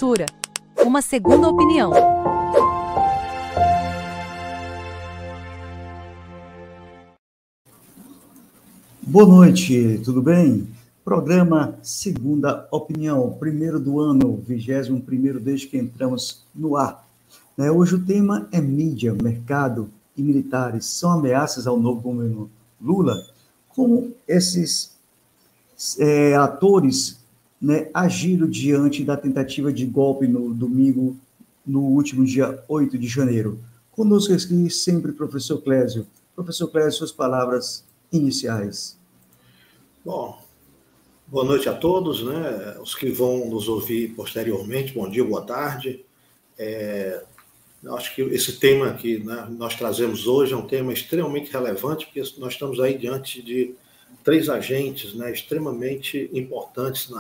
Cultura. Uma segunda opinião. Boa noite, tudo bem? Programa Segunda Opinião, primeiro do ano, 21º desde que entramos no ar. Hoje o tema é mídia, mercado e militares. São ameaças ao novo governo Lula? Como esses atores agiram diante da tentativa de golpe no domingo, no último dia 8 de janeiro? Conosco aqui sempre o professor Clésio. Professor Clésio, suas palavras iniciais. Bom, boa noite a todos, os que vão nos ouvir posteriormente, bom dia, boa tarde. Acho que esse tema que nós trazemos hoje é um tema extremamente relevante, porque nós estamos aí diante de três agentes extremamente importantes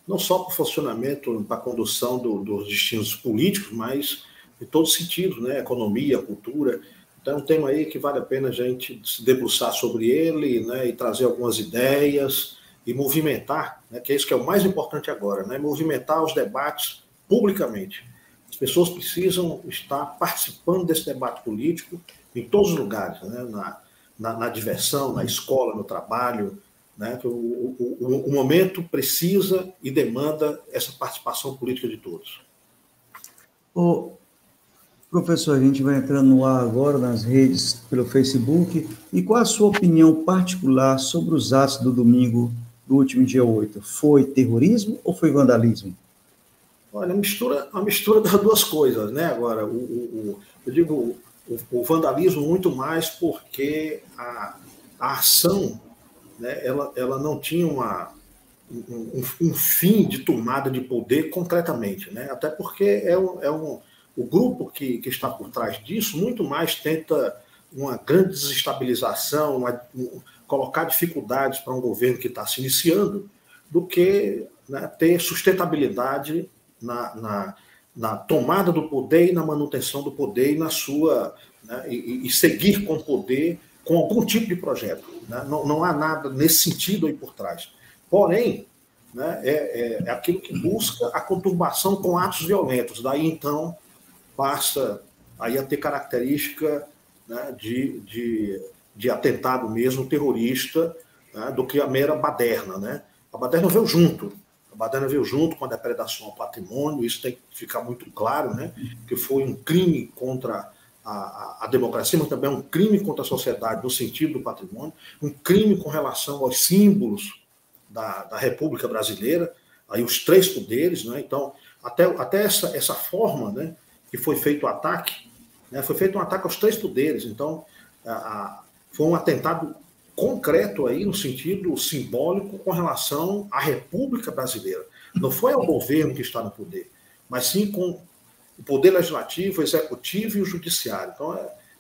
não só para o funcionamento, para a condução dos destinos políticos, mas em todos os sentidos, economia, cultura. Então, é um tema aí que vale a pena a gente se debruçar sobre ele, e trazer algumas ideias e movimentar, que é isso que é o mais importante agora, movimentar os debates publicamente. As pessoas precisam estar participando desse debate político em todos os lugares, na diversão, na escola, no trabalho. O momento precisa e demanda essa participação política de todos. Professor, a gente vai entrando no ar agora nas redes, pelo Facebook. E qual a sua opinião particular sobre os atos do domingo do último dia 8? Foi terrorismo ou foi vandalismo? Olha, a mistura das duas coisas, Agora, eu digo o vandalismo muito mais porque a ação, ela não tinha um fim de tomada de poder concretamente, Até porque o grupo que está por trás disso muito mais tenta uma grande desestabilização, colocar dificuldades para um governo que está se iniciando, do que ter sustentabilidade na tomada do poder e na manutenção do poder e na sua e seguir com o poder com algum tipo de projeto. Não há nada nesse sentido aí por trás. Porém, é aquilo que busca a conturbação com atos violentos. Daí, então, passa aí a ter característica de atentado mesmo terrorista, do que a mera baderna. A baderna veio junto. A baderna veio junto com a depredação ao patrimônio, isso tem que ficar muito claro, que foi um crime contra a democracia, mas também um crime contra a sociedade no sentido do patrimônio, um crime com relação aos símbolos da República Brasileira, aí os três poderes, Então, até essa forma, que foi feito o ataque, foi feito um ataque aos três poderes. Então, foi um atentado concreto aí no sentido simbólico com relação à República Brasileira. Não foi ao governo que está no poder, mas sim com o poder legislativo, o executivo e o judiciário. Então,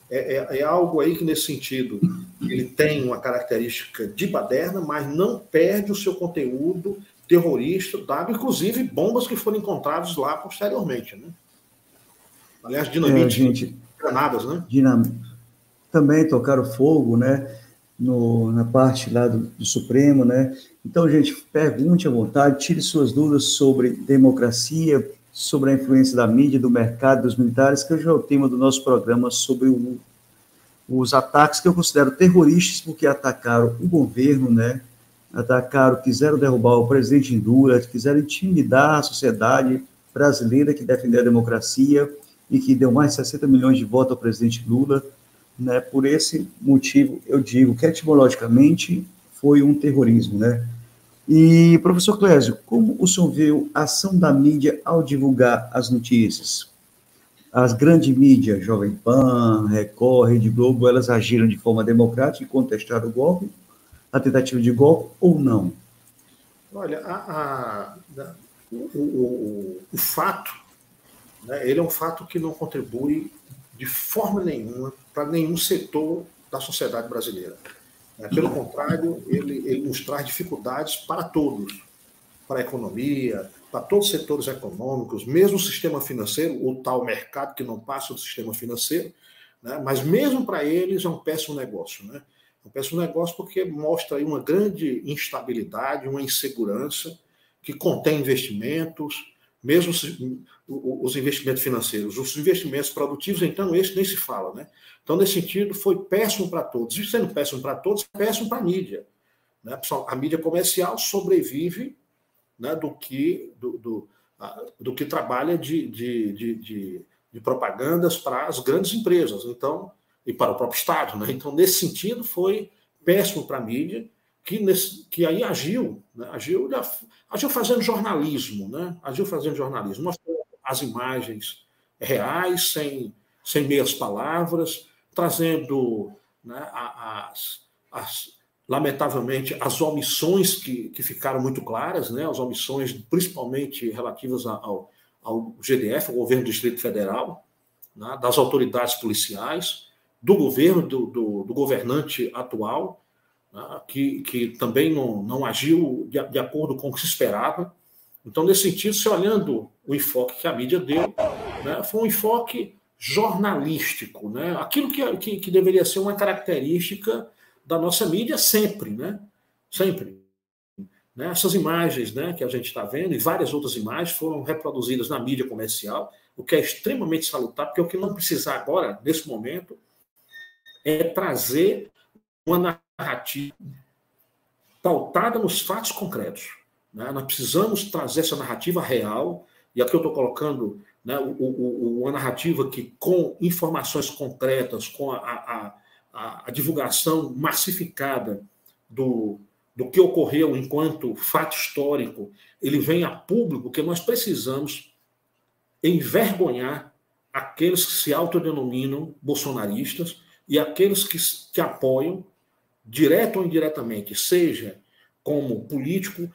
é algo aí que, nesse sentido, ele tem uma característica de baderna, mas não perde o seu conteúdo terrorista, dado, inclusive, bombas que foram encontradas lá posteriormente, Aliás, dinamite, granadas, Também tocaram fogo, na parte lá do Supremo, Então, gente, pergunte à vontade, tire suas dúvidas sobre democracia, sobre a influência da mídia, do mercado, dos militares, que hoje é o tema do nosso programa sobre os ataques que eu considero terroristas, porque atacaram o governo, quiseram derrubar o presidente Lula, quiseram intimidar a sociedade brasileira que defendeu a democracia e que deu mais de 60 milhões de votos ao presidente Lula. Por esse motivo, eu digo que etimologicamente foi um terrorismo. E, professor Clésio, como o senhor viu a ação da mídia ao divulgar as notícias? As grandes mídias, Jovem Pan, Record, Rede Globo, elas agiram de forma democrática e contestaram o golpe, a tentativa de golpe, ou não? Olha, o fato, ele é um fato que não contribui de forma nenhuma para nenhum setor da sociedade brasileira. Pelo contrário, ele nos traz dificuldades para todos, para a economia, para todos os setores econômicos, mesmo o sistema financeiro, o tal mercado que não passa do sistema financeiro, mas mesmo para eles é um péssimo negócio. É um péssimo negócio porque mostra aí uma grande instabilidade, uma insegurança, que contém investimentos, mesmo os investimentos financeiros. Os investimentos produtivos, então, esse nem se fala, né? Então, nesse sentido, foi péssimo para todos. E sendo péssimo para todos, é péssimo para a mídia, né? A mídia comercial sobrevive, né, do que trabalha de propagandas para as grandes empresas, então, e para o próprio Estado, né? Então, nesse sentido, foi péssimo para a mídia, que aí agiu, né? agiu fazendo jornalismo, né? Agiu fazendo jornalismo, mostrando as imagens reais, sem meias palavras, trazendo, né, lamentavelmente, as omissões que ficaram muito claras, né? As omissões principalmente relativas ao GDF, ao Governo do Distrito Federal, né? Das autoridades policiais, do governo, do governante atual, né? que também não agiu de acordo com o que se esperava. Então, nesse sentido, se olhando o enfoque que a mídia deu, né, foi um enfoque jornalístico, né? Aquilo que deveria ser uma característica da nossa mídia sempre, né? Sempre. Né? Essas imagens, né, que a gente está vendo, e várias outras imagens, foram reproduzidas na mídia comercial, o que é extremamente salutar, porque o que não precisa agora, nesse momento, é trazer uma narrativa pautada nos fatos concretos. Né? Nós precisamos trazer essa narrativa real, e aqui eu estou colocando, né, uma narrativa que, com informações concretas, com a divulgação massificada do que ocorreu enquanto fato histórico, ele vem a público, porque nós precisamos envergonhar aqueles que se autodenominam bolsonaristas e aqueles que apoiam, direto ou indiretamente, seja como político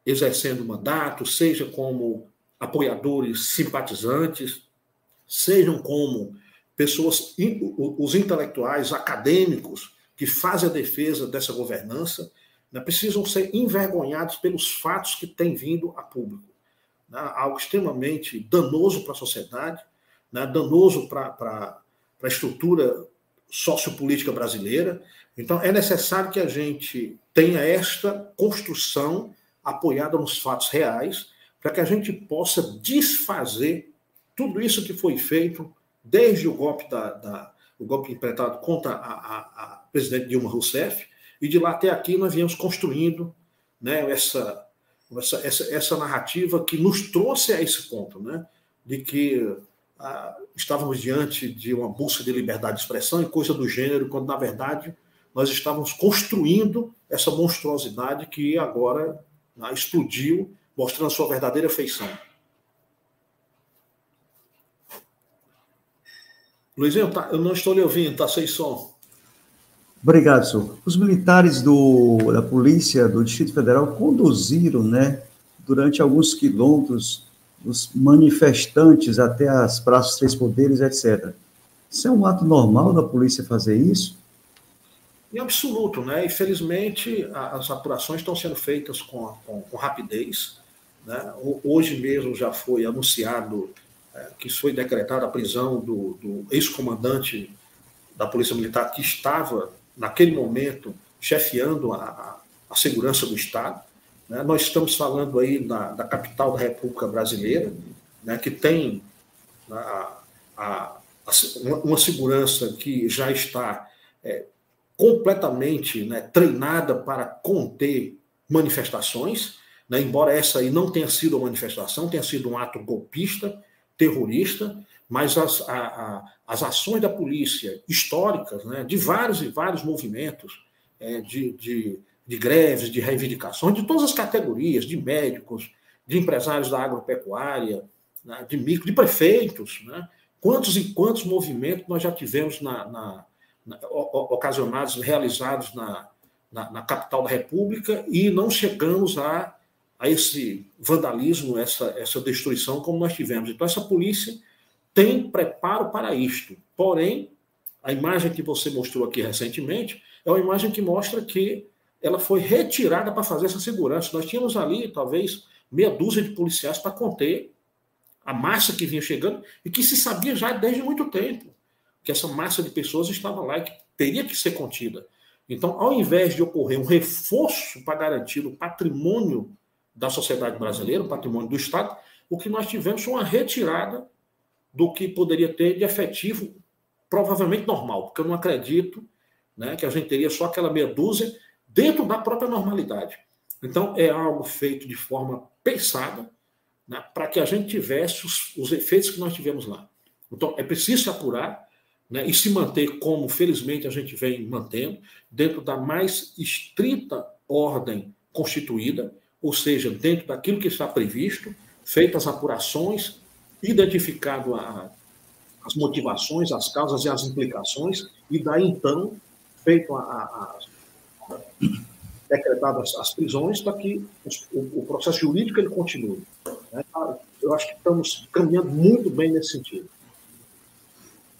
exercendo mandato, seja como apoiadores simpatizantes, sejam como pessoas, os intelectuais, acadêmicos, que fazem a defesa dessa governança, né, precisam ser envergonhados pelos fatos que têm vindo a público. Né, algo extremamente danoso para a sociedade, né, danoso para a estrutura sociopolítica brasileira. Então, é necessário que a gente tenha esta construção apoiada nos fatos reais, para que a gente possa desfazer tudo isso que foi feito desde o golpe o golpe impetrado contra a presidente Dilma Rousseff, e de lá até aqui nós viemos construindo, né, essa narrativa que nos trouxe a esse ponto, né, de que estávamos diante de uma busca de liberdade de expressão e coisa do gênero, quando, na verdade, nós estávamos construindo essa monstruosidade que agora, né, explodiu, mostrando a sua verdadeira feição. Luizinho, eu não estou lhe ouvindo, está sem som. Obrigado, senhor. Os militares da Polícia do Distrito Federal conduziram, né, durante alguns quilômetros, os manifestantes até as praças Três Poderes, etc. Isso é um ato normal da polícia fazer isso? Em absoluto, né? Infelizmente, as apurações estão sendo feitas com rapidez. Né? Hoje mesmo já foi anunciado que foi decretada a prisão do ex-comandante da Polícia Militar que estava, naquele momento, chefiando a segurança do Estado. Né? Nós estamos falando aí da capital da República Brasileira, né, que tem uma segurança que já está completamente, né, treinada para conter manifestações, né, embora essa aí não tenha sido uma manifestação, tenha sido um ato golpista, terrorista, mas as ações da polícia históricas, né, de vários e vários movimentos, de greves, de reivindicações, de todas as categorias, de médicos, de empresários da agropecuária, né, de micro, de prefeitos, né, quantos e quantos movimentos nós já tivemos ocasionados, realizados na capital da República, e não chegamos a esse vandalismo, essa destruição como nós tivemos. Então, essa polícia tem preparo para isto. Porém, a imagem que você mostrou aqui recentemente é uma imagem que mostra que ela foi retirada para fazer essa segurança. Nós tínhamos ali, talvez, meia dúzia de policiais para conter a massa que vinha chegando e que se sabia já desde muito tempo que essa massa de pessoas estava lá e que teria que ser contida. Então, ao invés de ocorrer um reforço para garantir o patrimônio da sociedade brasileira, um patrimônio do Estado, o que nós tivemos foi uma retirada do que poderia ter de efetivo, provavelmente normal, porque eu não acredito, né, que a gente teria só aquela meia dúzia dentro da própria normalidade. Então, é algo feito de forma pensada, né, para que a gente tivesse os efeitos que nós tivemos lá. Então, é preciso se apurar, né, e se manter como, felizmente, a gente vem mantendo, dentro da mais estrita ordem constituída, ou seja, dentro daquilo que está previsto, feitas as apurações, identificado as motivações, as causas e as implicações, e daí, então, feito decretadas as prisões para que o processo jurídico ele continue. Eu acho que estamos caminhando muito bem nesse sentido.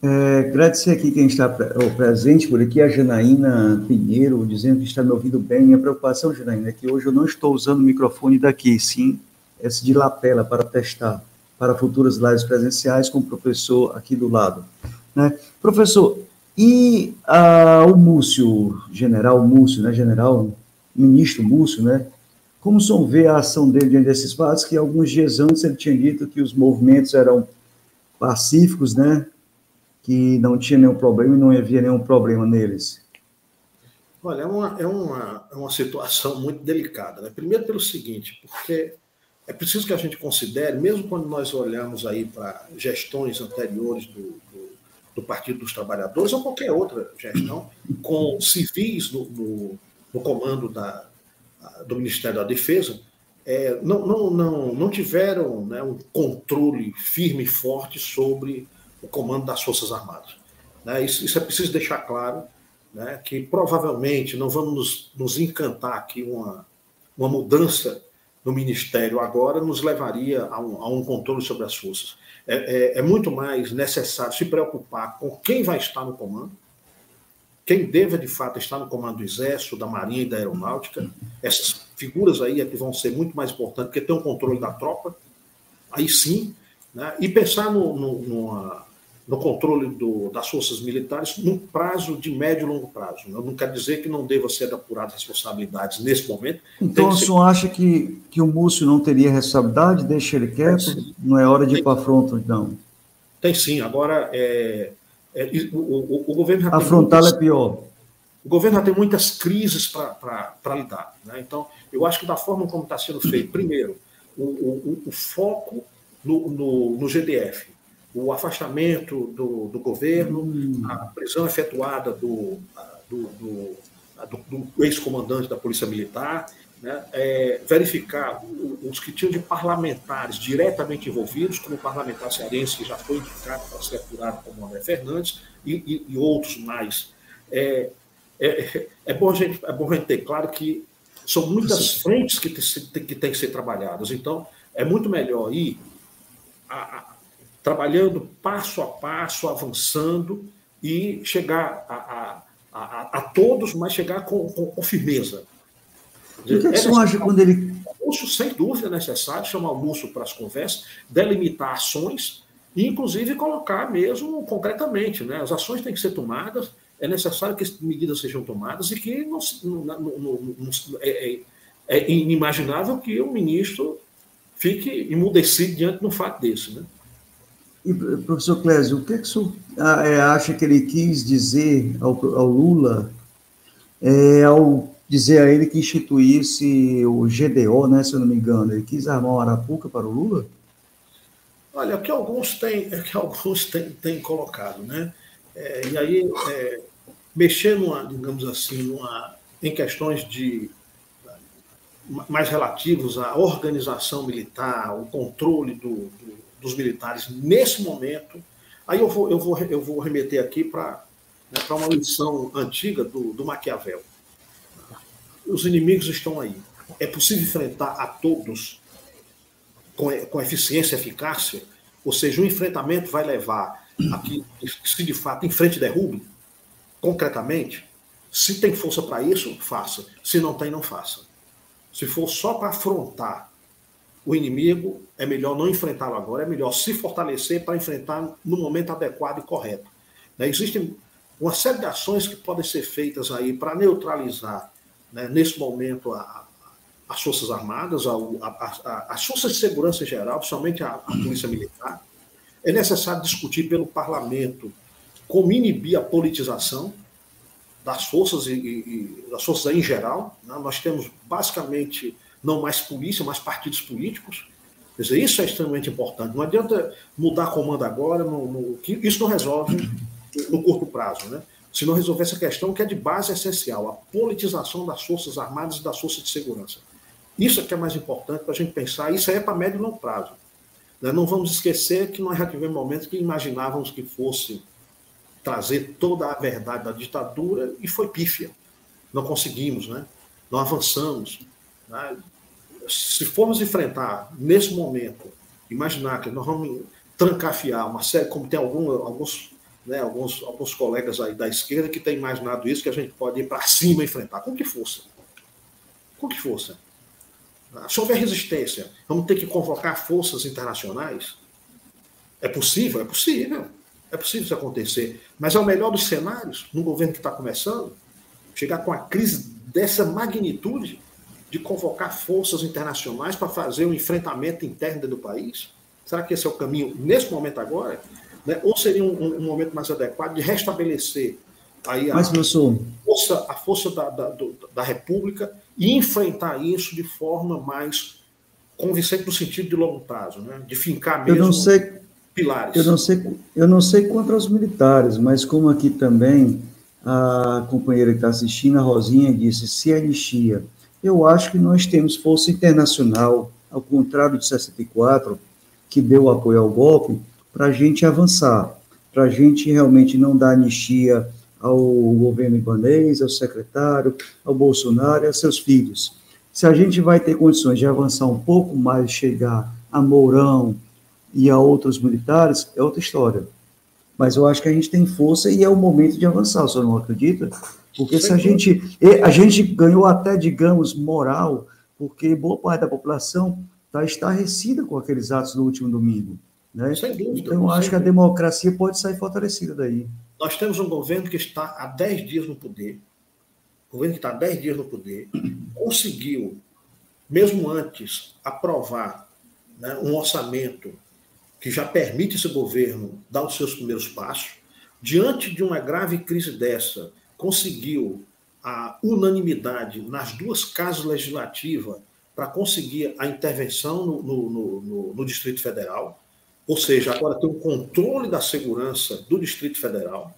Agradecer aqui quem está presente por aqui, a Janaína Pinheiro, dizendo que está me ouvindo bem. Minha preocupação, Janaína, é que hoje eu não estou usando o microfone daqui, sim esse de lapela para testar, para futuras lives presenciais com o professor aqui do lado. Né? Professor, e o Múcio, general Múcio, né, ministro Múcio, né, como o senhor vê a ação dele diante desses fatos, que alguns dias antes ele tinha dito que os movimentos eram pacíficos, né, que não tinha nenhum problema e não havia nenhum problema neles? Olha, é uma situação muito delicada, né? Primeiro pelo seguinte, porque é preciso que a gente considere, mesmo quando nós olhamos aí para gestões anteriores do Partido dos Trabalhadores ou qualquer outra gestão, com civis no comando do Ministério da Defesa, não tiveram, né, um controle firme e forte sobre o comando das Forças Armadas. Né? Isso é preciso deixar claro, né, que provavelmente não vamos nos encantar que uma mudança no Ministério agora nos levaria a um controle sobre as forças. É muito mais necessário se preocupar com quem vai estar no comando, quem deve, de fato, estar no comando do Exército, da Marinha e da Aeronáutica. Essas figuras aí é que vão ser muito mais importantes, porque tem um controle da tropa, aí sim, né? E pensar no controle das forças militares no prazo de médio e longo prazo. Eu não quero dizer que não deva ser apuradas responsabilidades nesse momento. Então, o senhor acha que o Múcio não teria responsabilidade? Deixa ele quieto? Não é hora de ir para a fronta, não? Tem sim. Agora, o governo já afrontá-la é pior. O governo já tem muitas crises para lidar. Né? Então, eu acho que da forma como está sendo feito, primeiro, o foco no GDF, o afastamento do governo, a prisão efetuada do ex-comandante da Polícia Militar, né, verificar os que tinham de parlamentares diretamente envolvidos, como o parlamentar cearense, que já foi indicado para ser apurado como André Fernandes, e outros mais. É bom a gente ter claro que são muitas frentes que têm que ser trabalhadas. Então, é muito melhor ir trabalhando passo a passo, avançando e chegar a todos, mas chegar com firmeza. O que você acha quando ele... Múcio, sem dúvida, é necessário chamar o Múcio para as conversas, delimitar ações e, inclusive, colocar mesmo concretamente. Né? As ações têm que ser tomadas, é necessário que medidas sejam tomadas e que é inimaginável que o ministro fique emudecido diante de um fato desse. Né? E, professor Clésio, o que o senhor acha que ele quis dizer ao Lula ao dizer a ele que instituísse o GDO, né, se eu não me engano? Ele quis armar uma arapuca para o Lula? Olha, o que alguns têm colocado, né? E aí, mexer digamos assim, em questões mais relativos à organização militar, o controle dos militares nesse momento, aí eu vou remeter aqui para uma lição antiga do Maquiavel. Os inimigos estão aí. É possível enfrentar a todos com eficiência e eficácia? Ou seja, o enfrentamento vai levar a que se de fato enfrente e derrube? Concretamente? Se tem força para isso, faça. Se não tem, não faça. Se for só para afrontar o inimigo, é melhor não enfrentá-lo agora, é melhor se fortalecer para enfrentar no momento adequado e correto. Né? Existem uma série de ações que podem ser feitas aí para neutralizar, né, nesse momento, as Forças Armadas, as Forças de Segurança em geral, principalmente a Polícia Militar. É necessário discutir pelo parlamento como inibir a politização das forças e das forças em geral. Né? Nós temos, basicamente, não mais polícia, mas partidos políticos. Quer dizer, isso é extremamente importante. Não adianta mudar comando agora, isso não resolve no curto prazo, né? Se não resolver essa questão, que é de base essencial, a politização das Forças Armadas e das Forças de Segurança. Isso é que é mais importante para a gente pensar, isso aí é para médio e longo prazo. Né? Não vamos esquecer que nós já tivemos momentos que imaginávamos que fosse trazer toda a verdade da ditadura e foi pífia. Não conseguimos, né? Não avançamos. Né? Se formos enfrentar, nesse momento, imaginar que nós vamos trancafiar uma série, como tem alguns colegas aí da esquerda que têm imaginado isso, que a gente pode ir para cima e enfrentar, com que força? Com que força? Se houver resistência, vamos ter que convocar forças internacionais? É possível? É possível. É possível isso acontecer. Mas é o melhor dos cenários, num governo que está começando, chegar com a crise dessa magnitude de convocar forças internacionais para fazer um enfrentamento interno do país? Será que esse é o caminho nesse momento agora? Né? Ou seria um momento mais adequado de restabelecer aí a força da República e enfrentar isso de forma mais convincente no sentido de longo prazo, né? De fincar mesmo pilares. Eu não sei contra os militares, mas como aqui também a companheira que está assistindo, a Rosinha, disse, se anistia. Eu acho que nós temos força internacional, ao contrário de 64, que deu apoio ao golpe, para a gente avançar, para a gente realmente não dar anistia ao governo ibanês, ao secretário, ao Bolsonaro e a seus filhos. Se a gente vai ter condições de avançar um pouco mais, chegar a Mourão e a outros militares, é outra história. Mas eu acho que a gente tem força e é o momento de avançar, o senhor não acredita? Porque se a gente ganhou até, digamos, moral, porque boa parte da população está estarrecida com aqueles atos no último domingo. Né? Sem dúvida. Então, eu acho que a democracia pode sair fortalecida daí. Nós temos um governo que está há 10 dias no poder, conseguiu, mesmo antes, aprovar, né, um orçamento que já permite esse governo dar os seus primeiros passos. Diante de uma grave crise dessa, conseguiu a unanimidade nas duas casas legislativas para conseguir a intervenção no Distrito Federal. Ou seja, agora tem um controle da segurança do Distrito Federal.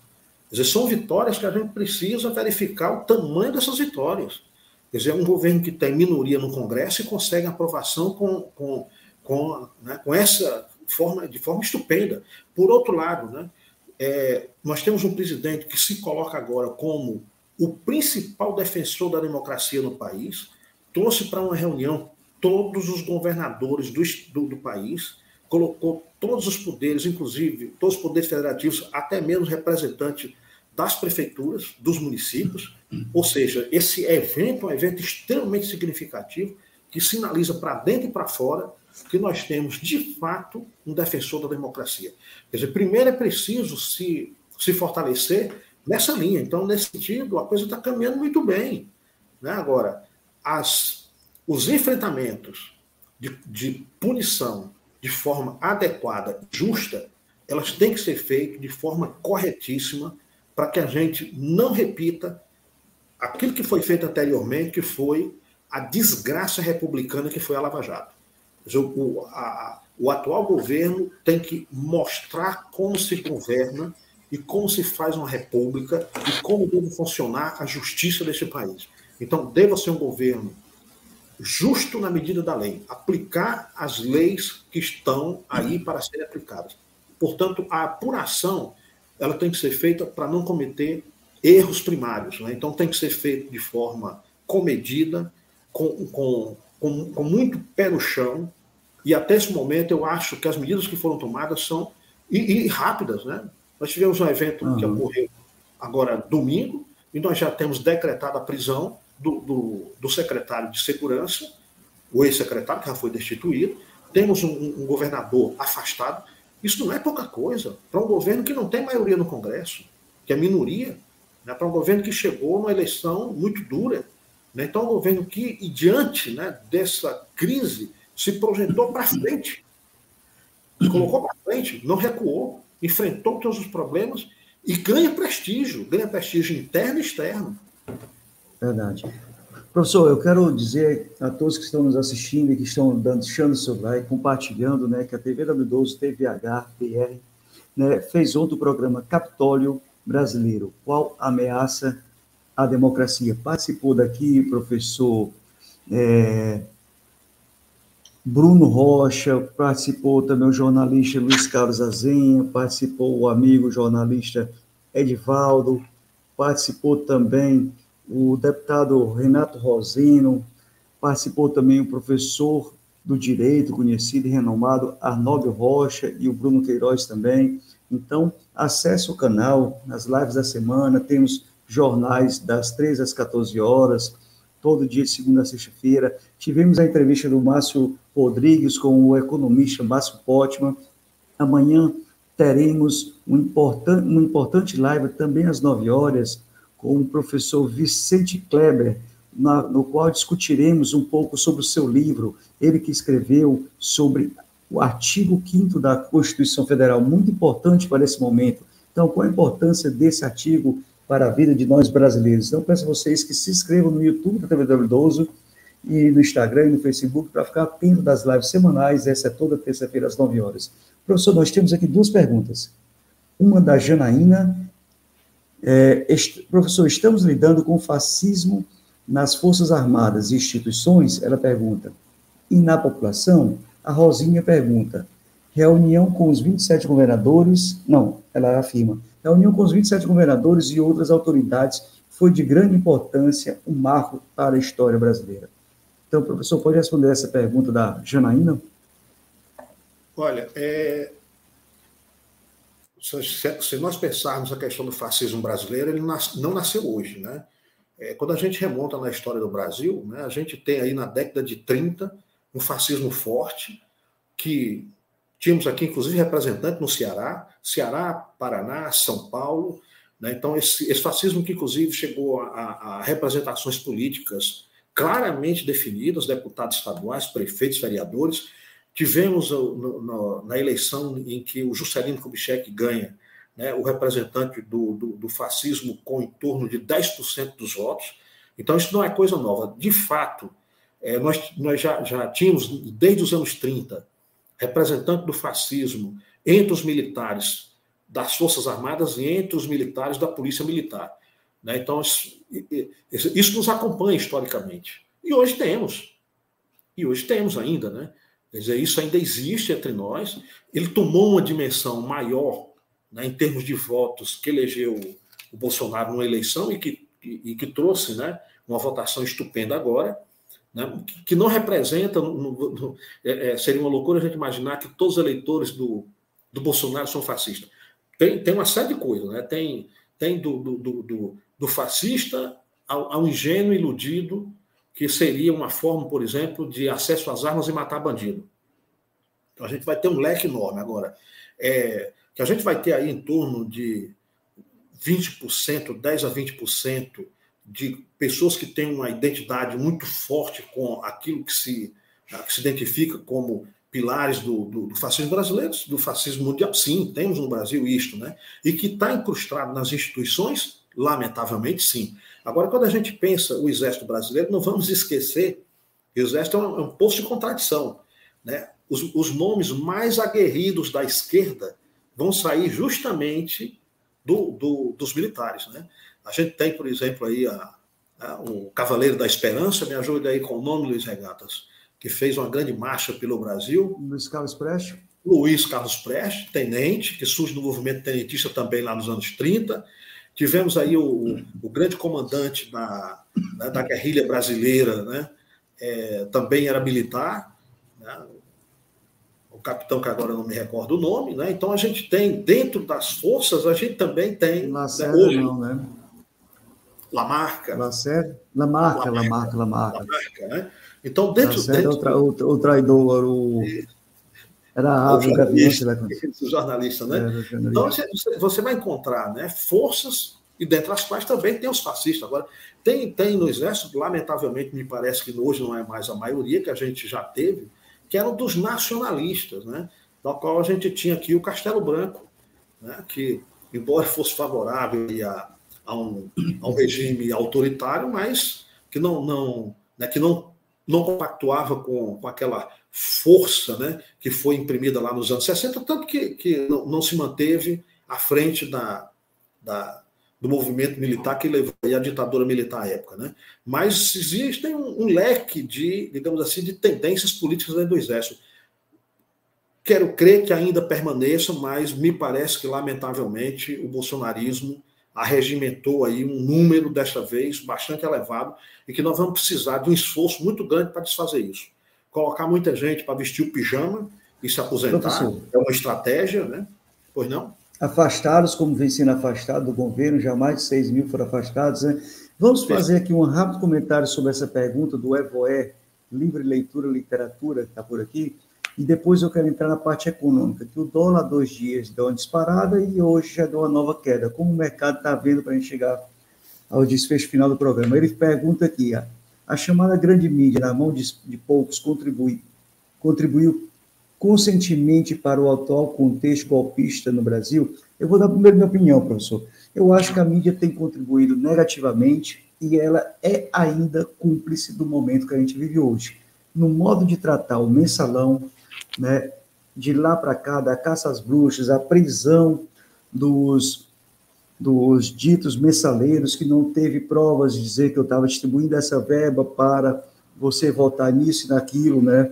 Quer dizer, são vitórias que a gente precisa verificar o tamanho dessas vitórias. Quer dizer, é um governo que tem minoria no Congresso e consegue aprovação com essa forma, de forma estupenda. Por outro lado, né, nós temos um presidente que se coloca agora como o principal defensor da democracia no país, trouxe para uma reunião todos os governadores do país, colocou todos os poderes, inclusive todos os poderes federativos, até mesmo representantes das prefeituras, dos municípios. Ou seja, esse evento é um evento extremamente significativo que sinaliza para dentro e para fora que nós temos, de fato, um defensor da democracia. Quer dizer, primeiro é preciso se fortalecer nessa linha. Então, nesse sentido, a coisa está caminhando muito bem. Né? Agora, os enfrentamentos de punição de forma adequada, justa, elas têm que ser feitas de forma corretíssima para que a gente não repita aquilo que foi feito anteriormente, que foi a desgraça republicana que foi a Lava Jato. O atual governo tem que mostrar como se governa e como se faz uma república e como deve funcionar a justiça deste país. Então, deve ser um governo justo na medida da lei, aplicar as leis que estão aí para serem aplicadas. Portanto, a apuração ela tem que ser feita para não cometer erros primários. Né? Então, tem que ser feito de forma comedida, com muito pé no chão, e até esse momento eu acho que as medidas que foram tomadas são rápidas. Né? Nós tivemos um evento que ocorreu agora domingo, e nós já temos decretado a prisão do secretário de Segurança, o ex-secretário, que já foi destituído. Temos um governador afastado. Isso não é pouca coisa para um governo que não tem maioria no Congresso, que é minoria, né? Para um governo que chegou numa eleição muito dura. Né? Então, é um governo que, diante, né, dessa crise, se projetou para frente, se colocou para frente, não recuou, enfrentou todos os problemas e ganha prestígio interno e externo. Verdade. Professor, eu quero dizer a todos que estão nos assistindo e que estão deixando o seu like, compartilhando, né, que a TV W12, TVH, PR, né, fez ontem o programa Capitólio Brasileiro, qual ameaça à democracia? Participou daqui o professor Bruno Rocha, participou também o jornalista Luiz Carlos Azenha, participou o amigo jornalista Edivaldo, participou também o deputado Renato Rosino, participou também o professor do Direito, conhecido e renomado Arnaldo Rocha, e o Bruno Queiroz também. Então, acesse o canal, nas lives da semana, temos jornais das 13 às 14 horas, todo dia de segunda a sexta-feira. Tivemos a entrevista do Márcio Rodrigues com o economista Márcio Pottmann. Amanhã teremos uma importante live, também às 9 horas, com o professor Vicente Kleber, no qual discutiremos um pouco sobre o seu livro, ele que escreveu sobre o artigo 5º da Constituição Federal, muito importante para esse momento. Então, qual a importância desse artigo para a vida de nós brasileiros? Então, peço a vocês que se inscrevam no YouTube da TV W12 e no Instagram e no Facebook para ficar atento das lives semanais. Essa é toda terça-feira às 9 horas. Professor, nós temos aqui 2 perguntas. Uma da Janaína. Professor, estamos lidando com fascismo nas Forças Armadas e instituições? Ela pergunta. E na população? A Rosinha pergunta. Reunião com os 27 governadores... Não, ela afirma. Reunião com os 27 governadores e outras autoridades foi de grande importância, um marco para a história brasileira. Então, professor, pode responder essa pergunta da Janaína? Olha, se nós pensarmos a questão do fascismo brasileiro, ele não nasceu hoje, né? Quando a gente remonta na história do Brasil, né, a gente tem aí na década de 30 um fascismo forte, que tínhamos aqui, inclusive, representante no Ceará, Paraná, São Paulo, né? Então, esse fascismo que, inclusive, chegou a representações políticas claramente definidas, deputados estaduais, prefeitos, vereadores. Tivemos na eleição em que o Juscelino Kubitschek ganha, né, o representante do fascismo com em torno de 10% dos votos. Então, isso não é coisa nova. De fato, nós já tínhamos, desde os anos 30, representante do fascismo entre os militares das Forças Armadas e entre os militares da Polícia Militar. Né? Então, isso nos acompanha historicamente. E hoje temos ainda, né? Quer dizer, isso ainda existe entre nós. Ele tomou uma dimensão maior, né, em termos de votos, que elegeu o Bolsonaro numa eleição e que trouxe, né, uma votação estupenda agora, né, que não representa... seria uma loucura a gente imaginar que todos os eleitores do Bolsonaro são fascistas. Tem uma série de coisas, né? Tem do fascista ao ingênuo iludido, que seria uma forma, por exemplo, de acesso às armas e matar bandido. Então, a gente vai ter um leque enorme. Agora, que a gente vai ter aí em torno de 20%, 10% a 20% de pessoas que têm uma identidade muito forte com aquilo que se identifica como pilares do fascismo brasileiro, do fascismo mundial. Sim, temos no Brasil isto, né? E que está incrustado nas instituições, lamentavelmente, sim. Agora, quando a gente pensa o Exército Brasileiro, não vamos esquecer que o Exército é um poço de contradição, né? Os nomes mais aguerridos da esquerda vão sair justamente dos militares, né? A gente tem, por exemplo, aí o Cavaleiro da Esperança, me ajuda aí com o nome, Luiz Regatas, que fez uma grande marcha pelo Brasil. Luiz Carlos Prestes. Luiz Carlos Prestes, tenente, que surge no movimento tenentista também lá nos anos 30. Tivemos aí o grande comandante da guerrilha brasileira, né? Também era militar, né? O capitão, que agora eu não me recordo o nome, né? Então a gente tem, dentro das forças, a gente também tem... Lacerda, hoje, não, né? Lamarca. Lacerda? Lamarca, né? Então, dentro... O traidor, era a jornalista, né? Então, você vai encontrar, né, forças e dentre as quais também tem os fascistas. Agora, tem no Exército, lamentavelmente, me parece que hoje não é mais a maioria, que a gente já teve, que eram dos nacionalistas, né? Da qual a gente tinha aqui o Castelo Branco, né? Que, embora fosse favorável a um regime autoritário, mas que não compactuava com aquela força, né, que foi imprimida lá nos anos 60, tanto que não se manteve à frente do movimento militar que levou à ditadura militar à época. Né? Mas existem um leque de, digamos assim, de tendências políticas dentro do Exército. Quero crer que ainda permaneça, mas me parece que, lamentavelmente, o bolsonarismo arregimentou aí um número, desta vez, bastante elevado, e que nós vamos precisar de um esforço muito grande para desfazer isso. Colocar muita gente para vestir o pijama e se aposentar, professor, é uma estratégia, né? Pois não? Afastados, como vem sendo afastado do governo, já mais de 6 mil foram afastados, né? Vamos fazer aqui um rápido comentário sobre essa pergunta do Evoé, Livre Leitura e Literatura, que está por aqui, e depois eu quero entrar na parte econômica, que o dólar há 2 dias deu uma disparada e hoje já deu uma nova queda. Como o mercado está vendo para a gente chegar ao desfecho final do programa? Ele pergunta aqui, a chamada grande mídia, na mão de poucos, contribuiu conscientemente para o atual contexto golpista no Brasil? Eu vou dar primeiro minha opinião, professor. Eu acho que a mídia tem contribuído negativamente e ela é ainda cúmplice do momento que a gente vive hoje. No modo de tratar o mensalão, né, de lá para cá, da caça às bruxas, a prisão dos ditos mensaleiros, que não teve provas de dizer que eu estava distribuindo essa verba para você votar nisso e naquilo, né?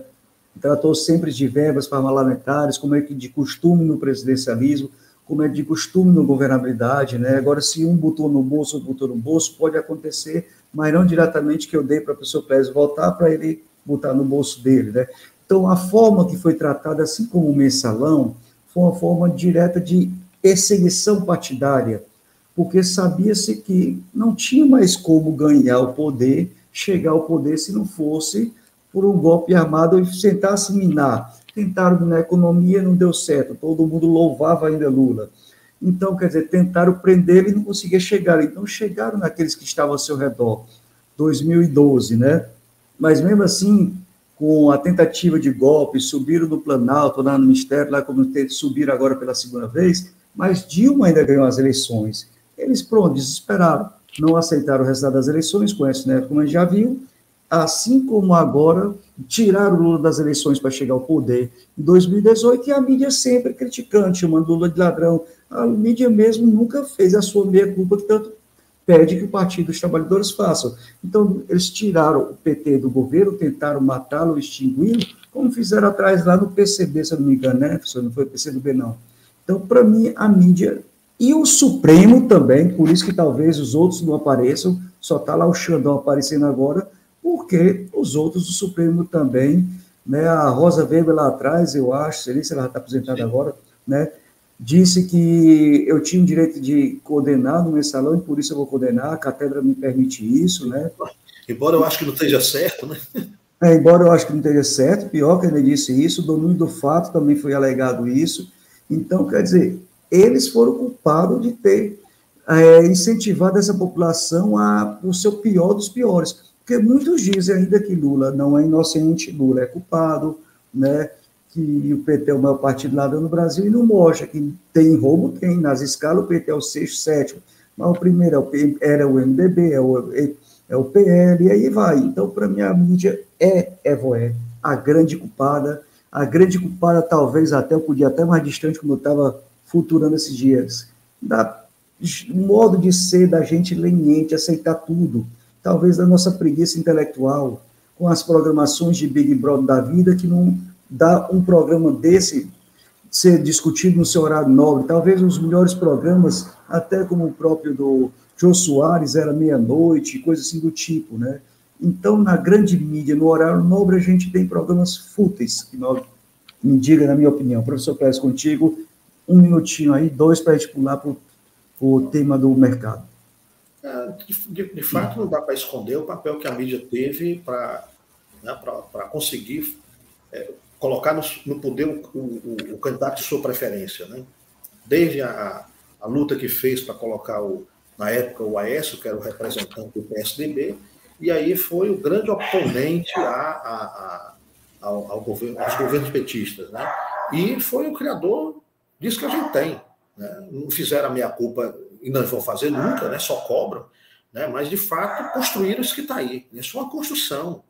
Tratou sempre de verbas parlamentares, como é que de costume no presidencialismo, como é de costume na governabilidade, né? Agora, se um botou no bolso, outro botou no bolso, pode acontecer, mas não diretamente que eu dei para a pessoa Pérez votar para ele botar no bolso dele, né? Então, a forma que foi tratada, assim como o mensalão, foi uma forma direta de perseguição partidária, porque sabia-se que não tinha mais como ganhar o poder, chegar ao poder, se não fosse por um golpe armado e tentasse minar. Tentaram na economia, não deu certo, todo mundo louvava ainda Lula. Então, quer dizer, tentaram prender e não conseguia chegar. Então, chegaram naqueles que estavam ao seu redor, 2012, né? Mas, mesmo assim, com a tentativa de golpe, subiram no Planalto, lá no Ministério, lá como subiram agora pela segunda vez, mas Dilma ainda ganhou as eleições. Eles, pronto, desesperaram, não aceitaram o resultado das eleições, conhece, né, como a gente já viu, assim como agora tiraram o Lula das eleições para chegar ao poder em 2018, e a mídia sempre criticando, chamando Lula de ladrão. A mídia mesmo nunca fez a sua meia-culpa, que tanto pede que o Partido dos Trabalhadores faça. Então, eles tiraram o PT do governo, tentaram matá-lo, extingui-lo, como fizeram atrás lá no PCB, se eu não me engano, né? Se não foi o PCdoB, não. Então, para mim, a mídia e o Supremo também, por isso que talvez os outros não apareçam, só está lá o Xandão aparecendo agora, porque os outros do Supremo também, né? A Rosa Weber lá atrás, eu acho, sei se ela está aposentada agora, né? Disse que eu tinha o direito de condenar no mensalão e por isso eu vou condenar, a cátedra me permite isso, né? Embora eu acho que não esteja certo, né? Embora eu acho que não esteja certo, pior que ele disse isso, o domínio do fato também foi alegado isso. Então, quer dizer, eles foram culpados de ter incentivado essa população o seu pior dos piores. Porque muitos dizem ainda que Lula não é inocente, Lula é culpado, né? Que o PT é o maior partido lá no Brasil e não mostra que tem roubo, tem. Nas escalas, o PT é o 6º, 7º, mas o primeiro era o MDB, é o PL, e aí vai. Então, para mim, a mídia é Evoé, a grande culpada talvez até, eu podia até mais distante, como eu estava futurando esses dias, do modo de ser da gente leniente, aceitar tudo, talvez da nossa preguiça intelectual, com as programações de Big Brother da vida, que não dá um programa desse ser discutido no seu horário nobre. Talvez os melhores programas, até como o próprio do Jô Soares, era meia-noite, coisa assim do tipo, né? Então, na grande mídia, no horário nobre, a gente tem programas fúteis, que me diga, na minha opinião. Professor Pérez, contigo, 1 minutinho aí, 2 para a gente pular para o tema do mercado. De fato, não dá para esconder o papel que a mídia teve para conseguir colocar no poder o candidato de sua preferência, né? Desde a luta que fez para colocar o na época o Aécio, que era o representante do PSDB, e aí foi o grande oponente aos governos petistas, né? E foi o criador disso que a gente tem. Né? Não fizeram a meia-culpa e não vão fazer nunca, né? Só cobram, né? Mas, de fato, construíram isso que está aí. Isso é uma construção.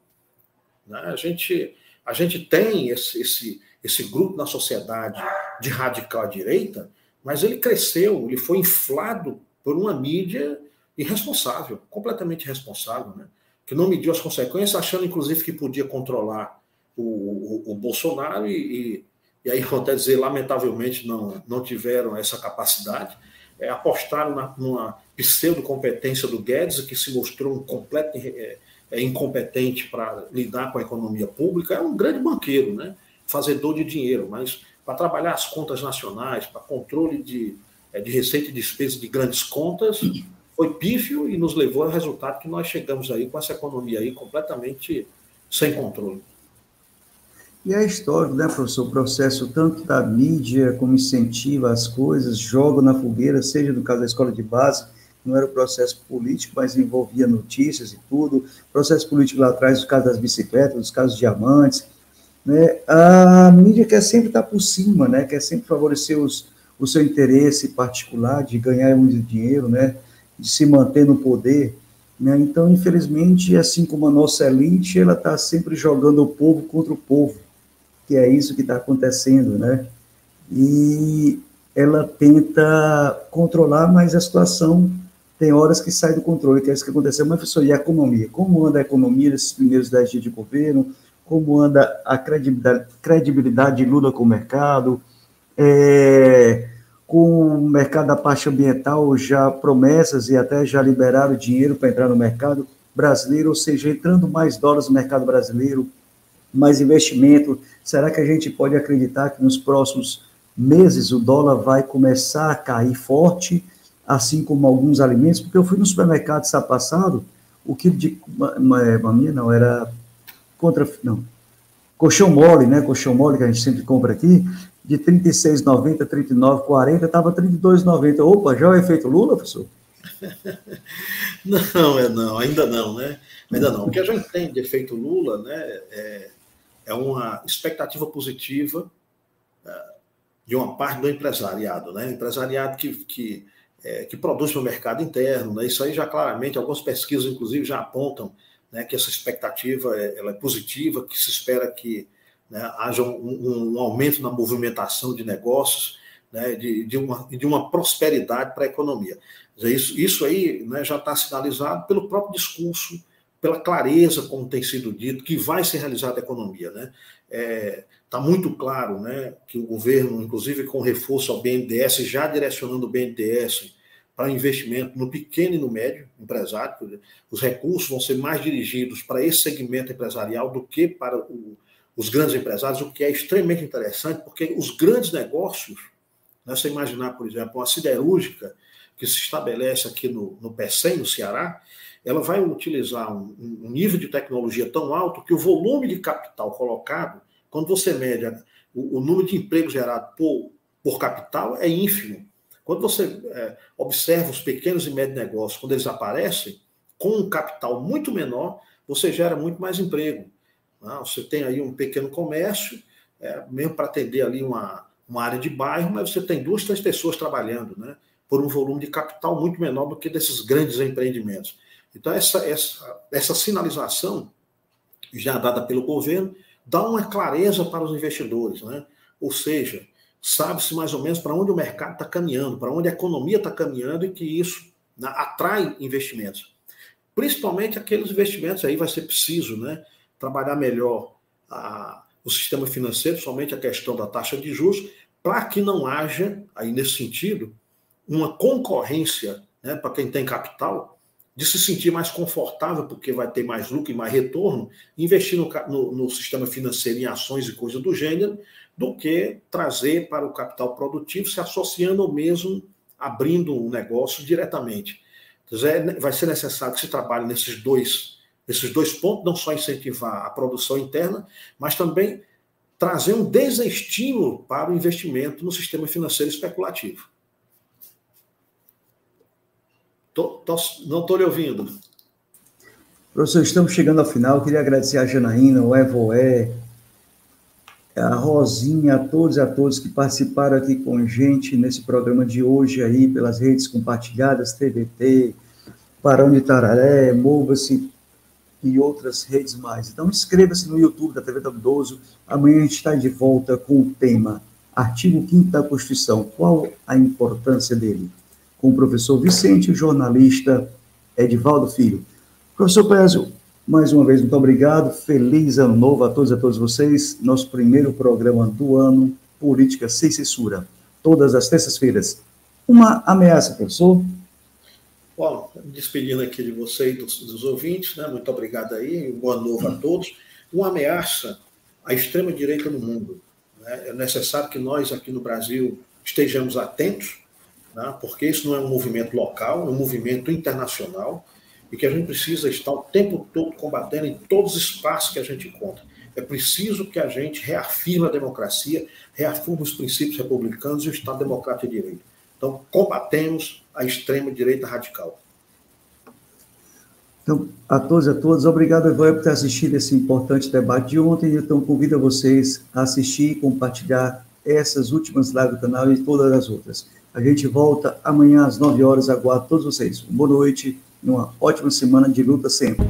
Né? A gente tem esse grupo na sociedade de radical à direita, mas ele cresceu, ele foi inflado por uma mídia irresponsável, completamente irresponsável, né? Que não mediu as consequências, achando, inclusive, que podia controlar o Bolsonaro e aí, vou até dizer, lamentavelmente, não tiveram essa capacidade, apostaram numa pseudo-competência do Guedes, que se mostrou um completo incompetente para lidar com a economia pública. É um grande banqueiro, né? Fazedor de dinheiro, mas para trabalhar as contas nacionais, para controle de receita e despesa de grandes contas, foi pífio e nos levou ao resultado que nós chegamos aí com essa economia aí completamente sem controle. E é histórico, né, professor? O processo tanto da mídia como incentiva as coisas, joga na fogueira, seja no caso da escola de base, não era o processo político, mas envolvia notícias e tudo. Processo político lá atrás, os casos das bicicletas, os casos dos diamantes, né? A mídia quer sempre estar por cima, né? Quer sempre favorecer o seu interesse particular de ganhar muito dinheiro, né? De se manter no poder, né? Então, infelizmente, assim como a nossa elite, ela está sempre jogando o povo contra o povo, que é isso que está acontecendo, né? E ela tenta controlar, mas a situação tem horas que sai do controle, que é isso que aconteceu. Mas, professor, e a economia? Como anda a economia nesses primeiros 10 dias de governo? Como anda a credibilidade de Lula com o mercado? Com o mercado da parte ambiental, já promessas e até já liberaram dinheiro para entrar no mercado brasileiro, ou seja, entrando mais dólares no mercado brasileiro, mais investimento. Será que a gente pode acreditar que nos próximos meses o dólar vai começar a cair forte, assim como alguns alimentos? Porque eu fui no supermercado sábado passado, o quilo de maminha não, era colchão mole, né? Colchão mole que a gente sempre compra aqui, de R$ 36,90, R$ 39,40, estava R$ 32,90. Opa, já é o efeito Lula, professor? Não, ainda não, né? Ainda não. O que a gente tem de efeito Lula, né, é uma expectativa positiva de uma parte do empresariado, né? Empresariado que produz para o mercado interno, né? Isso aí já claramente, algumas pesquisas, inclusive, já apontam, né, que essa expectativa ela é positiva, que se espera que, né, haja um aumento na movimentação de negócios, né, de uma prosperidade para a economia. Isso aí, né, já está sinalizado pelo próprio discurso, pela clareza como tem sido dito, que vai ser realizada a economia. Né? Está muito claro, né, que o governo, inclusive com reforço ao BNDES, já direcionando o BNDES para investimento no pequeno e no médio empresário, os recursos vão ser mais dirigidos para esse segmento empresarial do que para os grandes empresários, o que é extremamente interessante, porque os grandes negócios, né, você imaginar, por exemplo, uma siderúrgica que se estabelece aqui no Pecém, no Ceará, ela vai utilizar um nível de tecnologia tão alto que o volume de capital colocado, quando você mede o número de empregos gerado por capital, é ínfimo. Quando você observa os pequenos e médios negócios, quando eles aparecem, com um capital muito menor, você gera muito mais emprego. Você tem aí um pequeno comércio, mesmo para atender ali uma área de bairro, mas você tem 2, 3 pessoas trabalhando, né, por um volume de capital muito menor do que desses grandes empreendimentos. Então, essa sinalização, já dada pelo governo, dá uma clareza para os investidores, né? Ou seja, sabe-se mais ou menos para onde o mercado está caminhando, para onde a economia está caminhando e que isso, né, atrai investimentos. Principalmente aqueles investimentos, aí vai ser preciso, né, trabalhar melhor o sistema financeiro, somente a questão da taxa de juros, para que não haja, aí nesse sentido, uma concorrência, né, para quem tem capital, de se sentir mais confortável, porque vai ter mais lucro e mais retorno, investir no sistema financeiro em ações e coisas do gênero, do que trazer para o capital produtivo, se associando ou mesmo abrindo um negócio diretamente. Então, vai ser necessário que se trabalhe nesses dois pontos, não só incentivar a produção interna, mas também trazer um desestímulo para o investimento no sistema financeiro especulativo. Não estou lhe ouvindo. Professor, estamos chegando ao final. Queria agradecer a Janaína, o Evoé, a Rosinha, a todos que participaram aqui com a gente nesse programa de hoje aí, pelas redes compartilhadas, TVT, Barão de Tararé, Mova-se e outras redes mais. Então, inscreva-se no YouTube da TV Idoso. Amanhã a gente está de volta com o tema Artigo 5º da Constituição. Qual a importância dele? Com o professor Vicente, o jornalista Edivaldo Filho. Professor Pézio, mais uma vez, muito obrigado. Feliz ano novo a todos vocês. Nosso primeiro programa do ano, Política Sem Censura. Todas as terças-feiras. Uma ameaça, professor? Bom, despedindo aqui de você e dos ouvintes, né? Muito obrigado aí, um bom ano novo a todos. Uma ameaça à extrema-direita no mundo. Né? É necessário que nós, aqui no Brasil, estejamos atentos, né? Porque isso não é um movimento local, é um movimento internacional, e que a gente precisa estar o tempo todo combatendo em todos os espaços que a gente encontra. É preciso que a gente reafirme a democracia, reafirme os princípios republicanos e o Estado Democrático de Direito. Então, combatemos a extrema-direita radical. Então, a todos, obrigado, Evoé, por ter assistido esse importante debate de ontem. Então, convido vocês a assistir e compartilhar essas últimas lives do canal e todas as outras. A gente volta amanhã às 9 horas. Aguardo todos vocês. Boa noite e uma ótima semana de luta sempre.